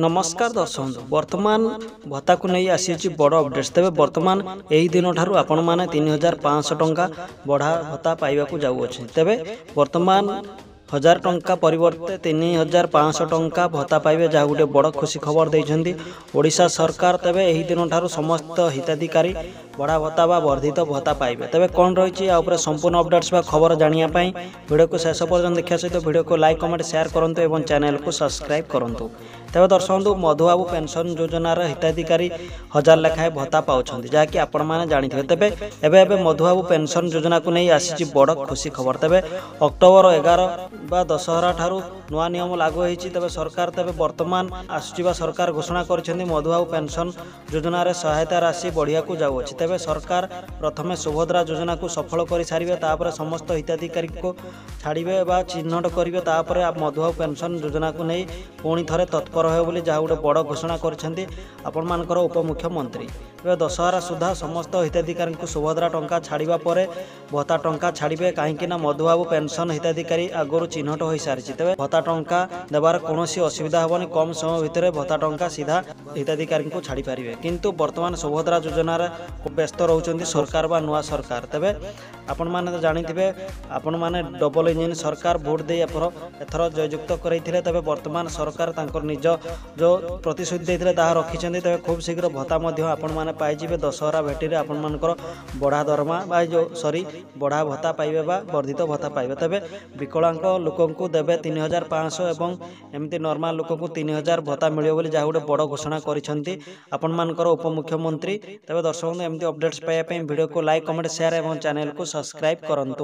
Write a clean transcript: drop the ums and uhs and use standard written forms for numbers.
नमस्कार दर्शक वर्तमान भत्ता को नहीं आसी बड़ अपडेट्स तेज वर्तमान यही दिन ठारू आपण मैंने 3500 टंका बढ़ा भत्ता पाइबा जाऊँचे तेज वर्तमान 1000 टंका परिवर्ते 3500 टंका भत्ता पाइबे जहाँ गोटे बड़ खुशी खबर देइछन्ती ओडिशा सरकार तेबे एही दिन ठारू समस्त हिताधिकारी बढ़ा भत्ता बा वर्धित भत्ता पाइबे तेबे कौन रही संपूर्ण अपडेट्स बा खबर जानिया पई वीडियो को शेष पर्यंत देखा सहित वीडियो को लाइक कमेंट शेयर करंतु एवं चैनल को सब्सक्राइब करंतु। तेज दर्शक मधुबाबू पेंशन योजनार हिताधिकारी 1000 लेखाएं भत्ता पाउछन्ती जहाँकि आपण मैंने जानिथिबे तेबे एबे मधुबाबू पेंशन योजना को नहीं आसी बड़ खुशी खबर तेबे अक्टोबर 11 बा दशहरा ठारू नुआ नियम लागू होईछि तेबे सरकार तेबे वर्तमान आसुचिबा सरकार घोषणा करिसेंती मधुबाबू पेंशन योजना रे सहायता राशि बढ़िया को जाउछि तेबे सरकार प्रथमे सुभद्रा योजना को सफल कर सारे तापर समस्त हिताधिकारी को छाड़े बा चिन्हट करेंगे तापर मधुबाबू पेंशन योजना को नहीं पुणी थे तत्पर हो बोली जहाँ गोटे बड़ घोषणा करछन्ती आपण मानकर उपमुख्यमंत्री तेज दशहरा सुधा समस्त हिताधिकारी को सुभद्रा टंका छाड़ा पर भत्ता टंका छाड़े कहीं मधुबाबू पेंशन हिताधिकारी आगुरी चिन्हट हो सारी तेज भत्ता टंका देवार कौन असुविधा हेनी कम समय भितर भत्ता टंका सीधा हिताधिकारी को छाड़ी पारे किंतु वर्तमान सुभद्रा योजना व्यस्त रोचंती सरकार बा नुआ सरकार तेबे आपण माने तो जानिथिबे आपण माने डबल इंजिन सरकार भोट दे एथर जययुक्त करैथिले तेबे वर्तमान सरकार तांकर निज जो प्रतिश्रुति देथिले ताहा रखिछन्ती तेबे खूब शीघ्र भत्ता मध्य आपण माने पाई जिवे दशहरा भेटीरे आपण मानकर बढ़ा दरमा बा जो सॉरी बढ़ा भत्ता पाइबे बा वर्धित भत्ता पाइबे तेबे विकलांग लोकंकु देबे 3500 एवं एमती नॉर्मल लोकंकु 3000 भत्ता मिलियो बोली जहाँ गोटे बड़ घोषणा करिछन्ती आपण मानकर उपमुख्यमंत्री तेबे दर्शक एमती अपडेट्स पाइबा वीडियो को लाइक कमेंट शेयर एवं चैनल को सब्सक्राइब करंतु।